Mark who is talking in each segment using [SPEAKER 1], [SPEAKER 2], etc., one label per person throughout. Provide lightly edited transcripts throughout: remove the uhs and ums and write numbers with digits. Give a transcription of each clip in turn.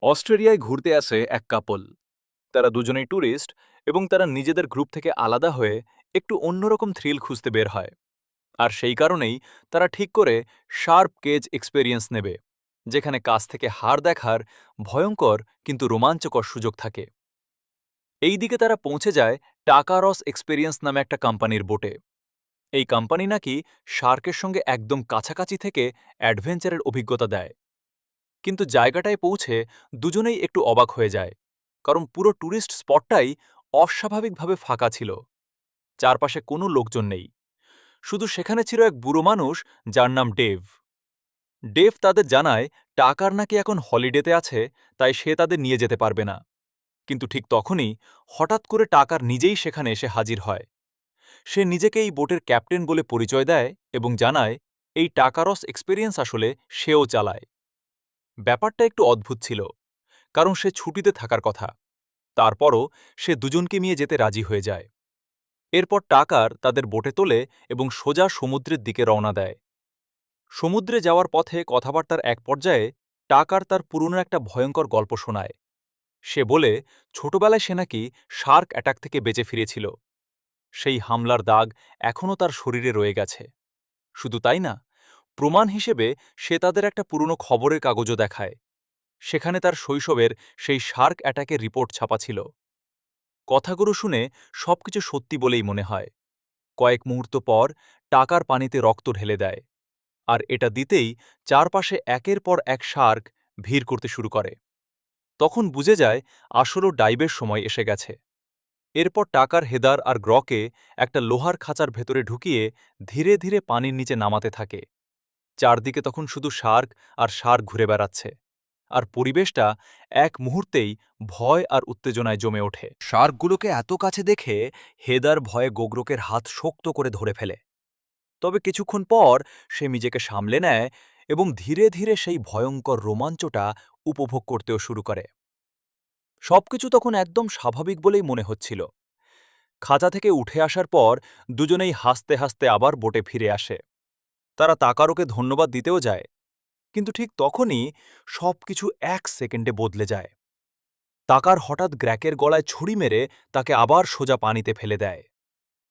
[SPEAKER 1] অস্ট্রেলিয়ায় ঘুরতে আসে এক কাপল। তারা দুজনেই ট্যুরিস্ট এবং তারা নিজেদের গ্রুপ থেকে আলাদা হয়ে একটু অন্যরকম থ্রিল খুঁজতে বের হয়। আর সেই কারণেই তারা ঠিক করে শার্প কেজ এক্সপেরিয়েন্স নেবে, যেখানে কাছ থেকে হাড় দেখার ভয়ঙ্কর কিন্তু রোমাঞ্চকর সুযোগ থাকে। এই দিকে তারা পৌঁছে যায় টাকারস এক্সপেরিয়েন্স নামে একটা কোম্পানির বোটে। এই কোম্পানি নাকি শার্কের সঙ্গে একদম কাছাকাছি থেকে অ্যাডভেঞ্চারের অভিজ্ঞতা দেয়। কিন্তু জায়গাটায় পৌঁছে দুজনেই একটু অবাক হয়ে যায়, কারণ পুরো ট্যুরিস্ট স্পটটাই অস্বাভাবিকভাবে ফাঁকা ছিল। চারপাশে কোনো লোকজন নেই, শুধু সেখানে ছিল এক বুড়ো মানুষ যার নাম ডেভ। ডেভ তাদের জানায় টাকার নাকি এখন হলিডেতে আছে, তাই সে তাদের নিয়ে যেতে পারবে না। কিন্তু ঠিক তখনই হঠাৎ করে টাকার নিজেই সেখানে এসে হাজির হয়। সে নিজেকে এই বোটের ক্যাপ্টেন বলে পরিচয় দেয় এবং জানায় এই টাকারস এক্সপেরিয়েন্স আসলে সেও চালায়। ব্যাপারটা একটু অদ্ভুত ছিল, কারণ সে ছুটিতে থাকার কথা। তারপরও সে দুজনকে নিয়ে যেতে রাজি হয়ে যায়। এরপর টাকার তাদের বোটে তোলে এবং সোজা সমুদ্রের দিকে রওনা দেয়। সমুদ্রে যাওয়ার পথে কথাবার্তার এক পর্যায়ে টাকার তার পুরনো একটা ভয়ঙ্কর গল্প শোনায়। সে বলে ছোটবেলায় সে নাকি শার্ক অ্যাটাক থেকে বেঁচে ফিরেছিল। সেই হামলার দাগ এখনও তার শরীরে রয়ে গেছে। শুধু তাই না, প্রমাণ হিসেবে সে তাদের একটা পুরনো খবরের কাগজও দেখায়। সেখানে তার শৈশবের সেই শার্ক অ্যাটাকের রিপোর্ট ছাপা ছিল। কথাগুলো শুনে সবকিছু সত্যি বলেই মনে হয়। কয়েক মুহূর্ত পর টাকার পানিতে রক্ত ঢেলে দেয়, আর এটা দিতেই চারপাশে একের পর এক শার্ক ভিড় করতে শুরু করে। তখন বুঝে যায় আসলও ডাইভের সময় এসে গেছে। এরপর টাকার হেদার আর গ্রকে একটা লোহার খাঁচার ভেতরে ঢুকিয়ে ধীরে ধীরে পানির নিচে নামাতে থাকে। চারদিকে তখন শুধু শার্ক আর শার্ক ঘুরে বেড়াচ্ছে, আর পরিবেশটা এক মুহূর্তেই ভয় আর উত্তেজনায় জমে ওঠে। শার্কগুলোকে এত কাছে দেখে হেদার ভয়ে গোগ্রকের হাত শক্ত করে ধরে ফেলে। তবে কিছুক্ষণ পর সে নিজেকে সামলে নেয় এবং ধীরে ধীরে সেই ভয়ঙ্কর রোমাঞ্চটা উপভোগ করতেও শুরু করে। সবকিছু তখন একদম স্বাভাবিক বলেই মনে হচ্ছিল। খাঁচা থেকে উঠে আসার পর দুজনেই হাসতে হাসতে আবার বোটে ফিরে আসে। তারা তাকারোকে ধন্যবাদ দিতেও যায়, কিন্তু ঠিক তখনই সবকিছু এক সেকেন্ডে বদলে যায়। তাকার হঠাৎ গ্র্যাকের গলায় ছুরি মেরে তাকে আবার সোজা পানিতে ফেলে দেয়।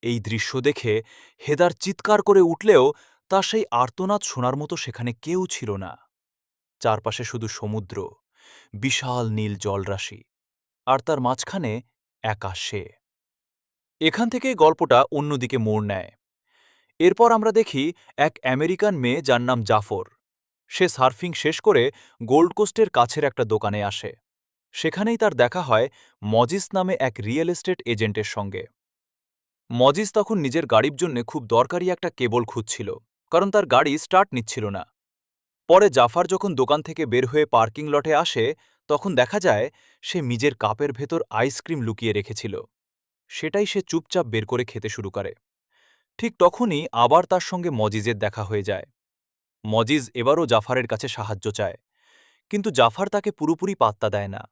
[SPEAKER 1] এই দৃশ্য দেখে হেদার চিৎকার করে উঠলেও তার সেই আর্তনাদ শোনার মতো সেখানে কেউ ছিল না। চারপাশে শুধু সমুদ্র, বিশাল নীল জলরাশি, আর তার মাঝখানে একা সে। এখান থেকেই গল্পটা অন্যদিকে মোড় নেয়। এরপর আমরা দেখি এক আমেরিকান মেয়ে যার নাম জাফর। সে সার্ফিং শেষ করে গোল্ড কোস্টের কাছের একটা দোকানে আসে। সেখানেই তার দেখা হয় মজিস নামে এক রিয়েল এস্টেট এজেন্টের সঙ্গে। মজিস তখন নিজের গাড়ির জন্য খুব দরকারি একটা কেবল খুঁজছিল, কারণ তার গাড়ি স্টার্ট নিচ্ছিল না। পরে জাফর যখন দোকান থেকে বের হয়ে পার্কিং লটে আসে, তখন দেখা যায় সে নিজের কাপের ভেতর আইসক্রিম লুকিয়ে রেখেছিল। সেটাই সে চুপচাপ বের করে খেতে শুরু করে। ঠিক তখনই আবার তার সঙ্গে মজিজের দেখা হয়ে যায়। মজিজ এবারও জাফারের কাছে সাহায্য চায়, কিন্তু জাফর তাকে পুরোপুরি পাত্তা দেয় না।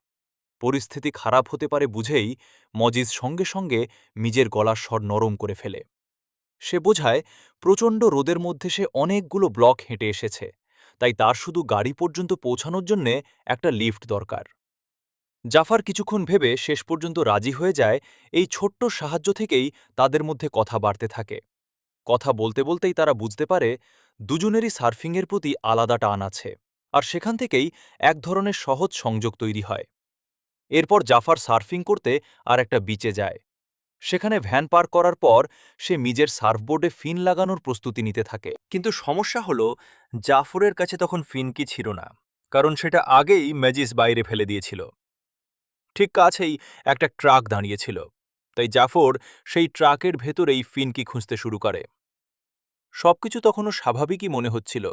[SPEAKER 1] পরিস্থিতি খারাপ হতে পারে বুঝেই মজিজ সঙ্গে সঙ্গে নিজের গলার স্বর নরম করে ফেলে। সে বোঝায় প্রচণ্ড রোদের মধ্যে সে অনেকগুলো ব্লক হেঁটে এসেছে, তাই তার শুধু গাড়ি পর্যন্ত পৌঁছানোর জন্যে একটা লিফট দরকার। জাফর কিছুক্ষণ ভেবে শেষ পর্যন্ত রাজি হয়ে যায়। এই ছোট্ট সাহায্য থেকেই তাদের মধ্যে কথা বাড়তে থাকে। কথা বলতে বলতেই তারা বুঝতে পারে দুজনেরই সার্ফিংয়ের প্রতি আলাদা টান আছে, আর সেখান থেকেই এক ধরনের সহজ সংযোগ তৈরি হয়। এরপর জাফর সার্ফিং করতে আর একটা বিচে যায়। সেখানে ভ্যান পার্ক করার পর সে নিজের সার্ফবোর্ডে ফিন লাগানোর প্রস্তুতি নিতে থাকে। কিন্তু সমস্যা হলো জাফরের কাছে তখন ফিনকি ছিল না, কারণ সেটা আগেই ম্যাজিস বাইরে ফেলে দিয়েছিল। ঠিক কাছেই একটা ট্রাক দাঁড়িয়েছিল, তাই জাফর সেই ট্রাকের ভেতরেই ফিনকি খুঁজতে শুরু করে। সবকিছু তখনও স্বাভাবিকই মনে হচ্ছিল,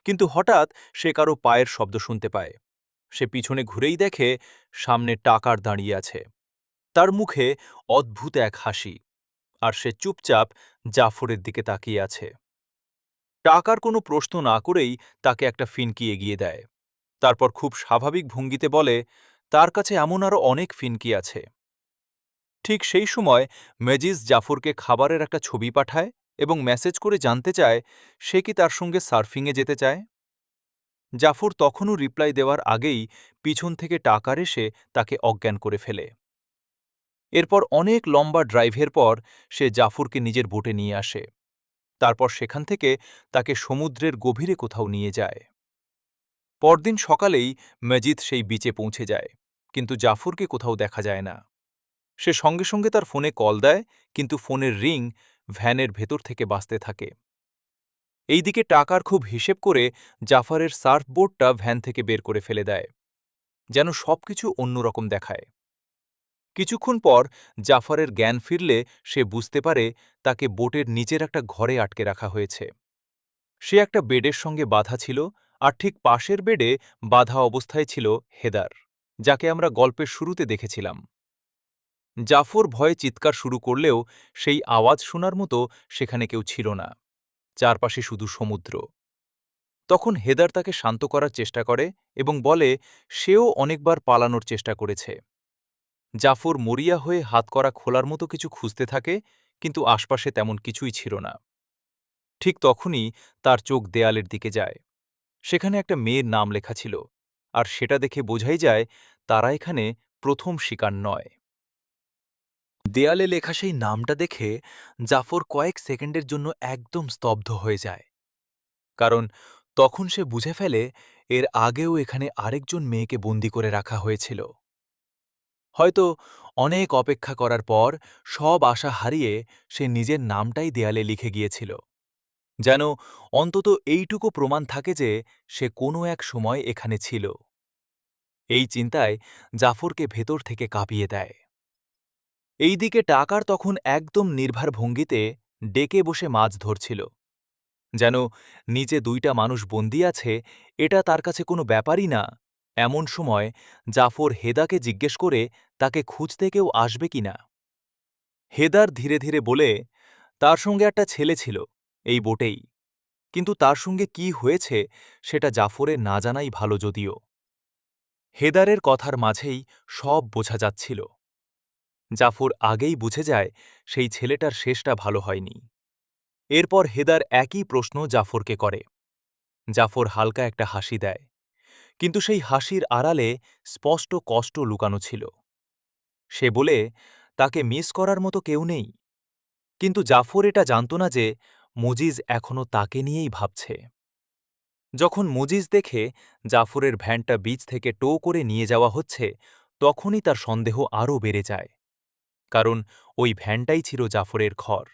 [SPEAKER 1] কিন্তু হঠাৎ সে কারো পায়ের শব্দ শুনতে পায়। সে পিছনে ঘুরেই দেখে সামনে টাকার দাঁড়িয়ে আছে। তার মুখে অদ্ভুত এক হাসি, আর সে চুপচাপ জাফরের দিকে তাকিয়ে আছে। টাকার কোনো প্রশ্ন না করেই তাকে একটা ফিনকি এগিয়ে দেয়। তারপর খুব স্বাভাবিক ভঙ্গিতে বলে তার কাছে এমন আরও অনেক ফিনকি আছে। ঠিক সেই সময় মেজিস জাফরকে খাবারের একটা ছবি পাঠায় এবং মেসেজ করে জানতে চায় সে কি তার সঙ্গে সার্ফিংয়ে যেতে চায়। জাফর তখনও রিপ্লাই দেওয়ার আগেই পিছন থেকে টাকার এসে তাকে অজ্ঞান করে ফেলে। এরপর অনেক লম্বা ড্রাইভের পর সে জাফরকে নিজের বোটে নিয়ে আসে। তারপর সেখান থেকে তাকে সমুদ্রের গভীরে কোথাও নিয়ে যায়। পরদিন সকালেই মজিদ সেই বিচে পৌঁছে যায়, কিন্তু জাফরকে কোথাও দেখা যায় না। সে সঙ্গে সঙ্গে তার ফোনে কল দেয়, কিন্তু ফোনের রিং ভ্যানের ভেতর থেকে বাজতে থাকে। এইদিকে টাকার খুব হিসেব করে জাফরের সার্ফবোর্ডটা ভ্যান থেকে বের করে ফেলে দেয়, যেন সবকিছু অন্যরকম দেখায়। কিছুক্ষণ পর জাফরের জ্ঞান ফিরলে সে বুঝতে পারে তাকে বোটের নিচের একটা ঘরে আটকে রাখা হয়েছে। সে একটা বেডের সঙ্গে বাঁধা ছিল, আর ঠিক পাশের বেডে বাঁধা অবস্থায় ছিল হেদার, যাকে আমরা গল্পের শুরুতে দেখেছিলাম। জাফর ভয়ে চিৎকার শুরু করলেও সেই আওয়াজ শোনার মতো সেখানে কেউ ছিল না। চারপাশে শুধু সমুদ্র। তখন হেদার তাকে শান্ত করার চেষ্টা করে এবং বলে সেও অনেকবার পালানোর চেষ্টা করেছে। জাফর মরিয়া হয়ে হাতকড়া খোলার মতো কিছু খুঁজতে থাকে, কিন্তু আশপাশে তেমন কিছুই ছিল না। ঠিক তখনই তার চোখ দেয়ালের দিকে যায়। সেখানে একটা মেয়ের নাম লেখা ছিল, আর সেটা দেখে বোঝাই যায় তারা এখানে প্রথম শিকার নয়। দেয়ালে লেখা সেই নামটা দেখে জাফর কয়েক সেকেন্ডের জন্য একদম স্তব্ধ হয়ে যায়, কারণ তখন সে বুঝে ফেলে এর আগেও এখানে আরেকজন মেয়েকে বন্দি করে রাখা হয়েছিল। হয়তো অনেক অপেক্ষা করার পর সব আশা হারিয়ে সে নিজের নামটাই দেয়ালে লিখে গিয়েছিল, যেন অন্তত এইটুকু প্রমাণ থাকে যে সে কোনো এক সময় এখানে ছিল। এই চিন্তায় জাফরকে ভেতর থেকে কাঁপিয়ে দেয়। এইদিকে টাকার তখন একদম নির্ভার ভঙ্গিতে ডেকে বসে মাছ ধরছিল, যেন নিচে দুইটা মানুষ বন্দী আছে এটা তার কাছে কোনো ব্যাপারই না। এমন সময় জাফর হেদাকে জিজ্ঞেস করে তাকে খুঁজতে কেউ আসবে কিনা। হেদার ধীরে ধীরে বলে তার সঙ্গে একটা ছেলে ছিল এই বোটেই, কিন্তু তার সঙ্গে কি হয়েছে সেটা জাফরের না জানাই ভালো। যদিও হেদারের কথার মাঝেই সব বোঝা যাচ্ছিল। জাফর আগেই বুঝে যায় সেই ছেলেটার শেষটা ভালো হয়নি। এরপর হেদার একই প্রশ্ন জাফরকে করে। জাফর হালকা একটা হাসি দেয়, কিন্তু সেই হাসির আড়ালে স্পষ্ট কষ্ট লুকানো ছিল। সে বলে তাকে মিস করার মতো কেউ নেই, কিন্তু জাফর এটা জানত না যে মজিজ এখনও তাকে নিয়েই ভাবছে। যখন মজিজ দেখে জাফরের ভ্যানটা বিচ থেকে টো করে নিয়ে যাওয়া হচ্ছে, তখনই তার সন্দেহ আরও বেড়ে যায়, কারণ ওই ভ্যানটাই ছিল জাফরের ঘর।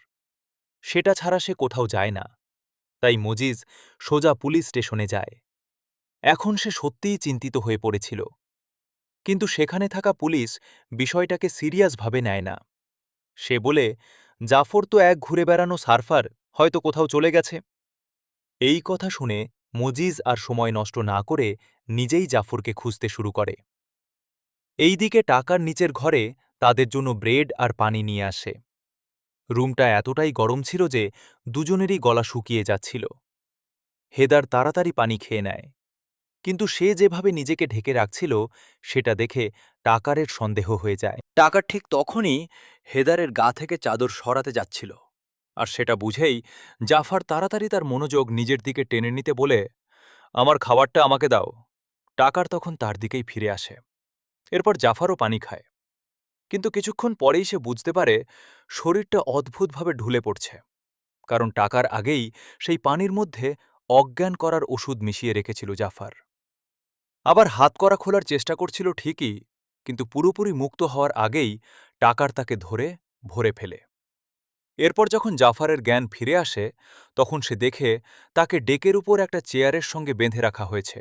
[SPEAKER 1] সেটা ছাড়া সে কোথাও যায় না। তাই মজিজ সোজা পুলিশ স্টেশনে যায়। এখন সে সত্যিই চিন্তিত হয়ে পড়েছিল, কিন্তু সেখানে থাকা পুলিশ বিষয়টাকে সিরিয়াসভাবে নেয় না। সে বলে জাফর তো এক ঘুরে বেড়ানো সার্ফার, হয়তো কোথাও চলে গেছে। এই কথা শুনে মজিজ আর সময় নষ্ট না করে নিজেই জাফরকে খুঁজতে শুরু করে। এইদিকে টাকার নিচের ঘরে তাদের জন্য ব্রেড আর পানি নিয়ে আসে। রুমটা এতটাই গরম ছিল যে দুজনেরই গলা শুকিয়ে যাচ্ছিল। হেদার তাড়াতাড়ি পানি খেয়ে নেয়, কিন্তু সে যেভাবে নিজেকে ঢেকে রাখছিল সেটা দেখে টাকারের সন্দেহ হয়ে যায়। টাকার ঠিক তখনই হেদারের গা থেকে চাদর সরাতে যাচ্ছিল, আর সেটা বুঝেই জাফর তাড়াতাড়ি তার মনোযোগ নিজের দিকে টেনে নিতে বলে, আমার খাবারটা আমাকে দাও। টাকার তখন তার দিকেই ফিরে আসে। এরপর জাফরও পানি খায়, কিন্তু কিছুক্ষণ পরেই সে বুঝতে পারে শরীরটা অদ্ভুতভাবে ঢুলে পড়ছে, কারণ টাকার আগেই সেই পানির মধ্যে অজ্ঞান করার ওষুধ মিশিয়ে রেখেছিল জাফর। আবার হাতকড়া খোলার চেষ্টা করছিল ঠিকই, কিন্তু পুরোপুরি মুক্ত হওয়ার আগেই টাকার তাকে ধরে ভরে ফেলে। এরপর যখন জাফরের জ্ঞান ফিরে আসে, তখন সে দেখে তাকে ডেকের উপর একটা চেয়ারের সঙ্গে বেঁধে রাখা হয়েছে।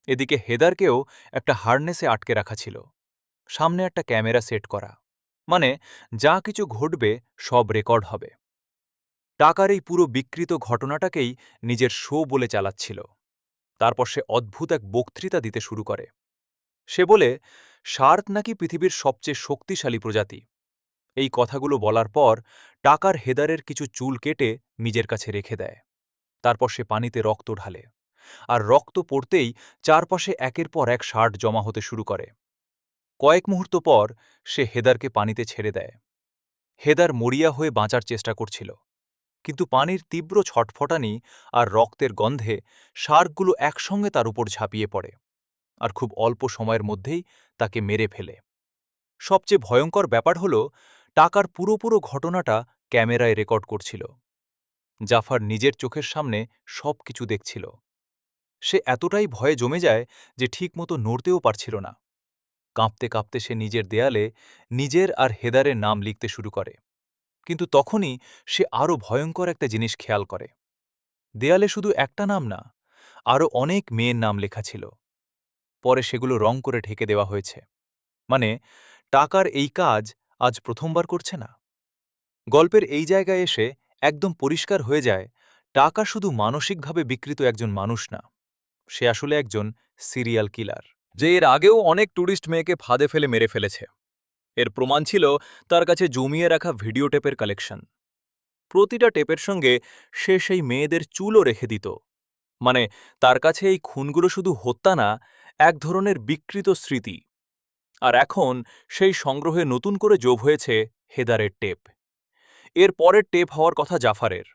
[SPEAKER 1] এদিকে হেদারকেও একটা হার্নেসে আটকে রাখা ছিল, সামনে একটা ক্যামেরা সেট করা, মানে যা কিছু ঘটবে সব রেকর্ড হবে। টাকার এই পুরো বিকৃত ঘটনাটাকেই নিজের শো বলে চালাচ্ছিল। তারপর সে অদ্ভুত এক বক্তৃতা দিতে শুরু করে। সে বলে শার্ক নাকি পৃথিবীর সবচেয়ে শক্তিশালী প্রজাতি। এই কথাগুলো বলার পর টাকার হেদারের কিছু চুল কেটে নিজের কাছে রেখে দেয়। তারপর সে পানিতে রক্ত ঢালে, আর রক্ত পড়তেই চারপাশে একের পর এক শার্ট জমা হতে শুরু করে। কয়েক মুহূর্ত পর সে হেদারকে পানিতে ছেড়ে দেয়। হেদার মরিয়া হয়ে বাঁচার চেষ্টা করছিল, কিন্তু পানির তীব্র ছটফটানি আর রক্তের গন্ধে শার্কগুলো একসঙ্গে তার উপর ঝাঁপিয়ে পড়ে আর খুব অল্প সময়ের মধ্যেই তাকে মেরে ফেলে। সবচেয়ে ভয়ঙ্কর ব্যাপার হল টাকার পুরো ঘটনাটা ক্যামেরায় রেকর্ড করছিল। জাফর নিজের চোখের সামনে সবকিছু দেখছিল। সে এতটাই ভয়ে জমে যায় যে ঠিকমতো নড়তেও পারছিল না। কাঁপতে কাঁপতে সে নিজের দেয়ালে নিজের আর হেদারের নাম লিখতে শুরু করে। কিন্তু তখনই সে আরও ভয়ঙ্কর একটা জিনিস খেয়াল করে। দেয়ালে শুধু একটা নাম না, আরও অনেক মেয়ের নাম লেখা ছিল। পরে সেগুলো রং করে ঢেকে দেওয়া হয়েছে। মানে, টাকার এই কাজ আজ প্রথমবার করছে না। গল্পের এই জায়গায় এসে একদম পরিষ্কার হয়ে যায়, টাকা শুধু মানসিকভাবে বিকৃত একজন মানুষ না, সে আসলে একজন সিরিয়াল কিলার, যে এর আগেও অনেক ট্যুরিস্ট মেয়েকে ফাঁদে ফেলে মেরে ফেলেছে। এর প্রমাণ ছিল তার কাছে জমিয়ে রাখা ভিডিও টেপের কালেকশন। প্রতিটা টেপের সঙ্গে সে সেই মেয়েদের চুলও রেখে দিত। মানে, তার কাছে এই খুনগুলো শুধু হত্যা না, এক ধরনের বিকৃত স্মৃতি। আর এখন সেই সংগ্রহে নতুন করে যোগ হয়েছে হেদারের টেপ। এর পরের টেপ হওয়ার কথা জাফারের।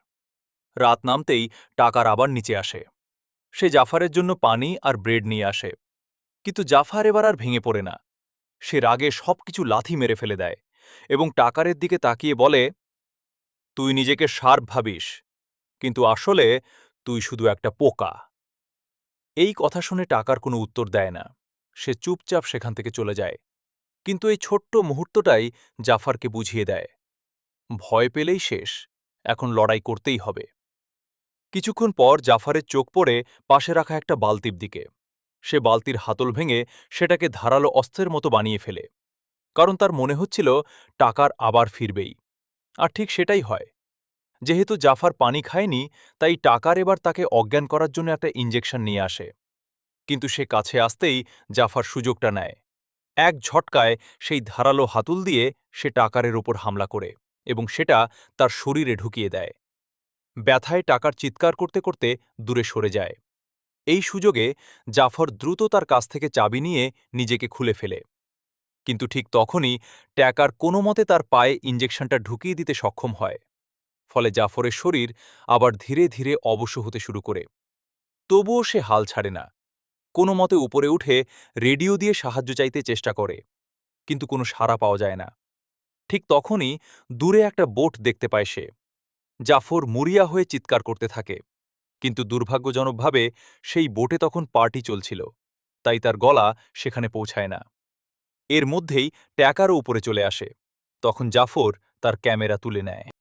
[SPEAKER 1] রাত নামতেই টাকার আবার নিচে আসে। সে জাফারের জন্য পানি আর ব্রেড নিয়ে আসে। কিন্তু জাফার এবার আর ভেঙে পড়ে না। সে রাগে সবকিছু লাথি মেরে ফেলে দেয় এবং টাকারের দিকে তাকিয়ে বলে, তুই নিজেকে শার্প ভাবিস, কিন্তু আসলে তুই শুধু একটা পোকা। এই কথা শুনে টাকার কোনো উত্তর দেয় না। সে চুপচাপ সেখান থেকে চলে যায়। কিন্তু এই ছোট্ট মুহূর্তটাই জাফারকে বুঝিয়ে দেয়, ভয় পেলেই শেষ, এখন লড়াই করতেই হবে। কিছুক্ষণ পর জাফারের চোখ পড়ে পাশে রাখা একটা বালতির দিকে। সে বালতির হাতল ভেঙে সেটাকে ধারালো অস্ত্রের মতো বানিয়ে ফেলে, কারণ তার মনে হচ্ছিল টাকার আবার ফিরবেই। আর ঠিক সেটাই হয়। যেহেতু জাফার পানি খায়নি, তাই টাকার এবার তাকে অজ্ঞান করার জন্য একটা ইঞ্জেকশন নিয়ে আসে। কিন্তু সে কাছে আসতেই জাফার সুযোগটা নেয়। এক ঝটকায় সেই ধারালো হাতুল দিয়ে সে টাকারের ওপর হামলা করে এবং সেটা তার শরীরে ঢুকিয়ে দেয়। ব্যথায় টাকার চিৎকার করতে করতে দূরে সরে যায়। এই সুযোগে জাফর দ্রুত তার কাছ থেকে চাবি নিয়ে নিজেকে খুলে ফেলে। কিন্তু ঠিক তখনই ট্যাকার কোনো মতে তার পায়ে ইঞ্জেকশনটা ঢুকিয়ে দিতে সক্ষম হয়। ফলে জাফরের শরীর আবার ধীরে ধীরে অবশ হতে শুরু করে। তবুও সে হাল ছাড়ে না। কোনো মতে উপরে উঠে রেডিও দিয়ে সাহায্য চাইতে চেষ্টা করে, কিন্তু কোনো সাড়া পাওয়া যায় না। ঠিক তখনই দূরে একটা বোট দেখতে পায় সে। জাফর মরিয়া হয়ে চিৎকার করতে থাকে, কিন্তু দুর্ভাগ্যজনকভাবে সেই বোটে তখন পার্টি চলছিল, তাই তার গলা সেখানে পৌঁছায় না। এর মধ্যেই ট্যাকারও উপরে চলে আসে। তখন জাফর তার ক্যামেরা তুলে নেয়।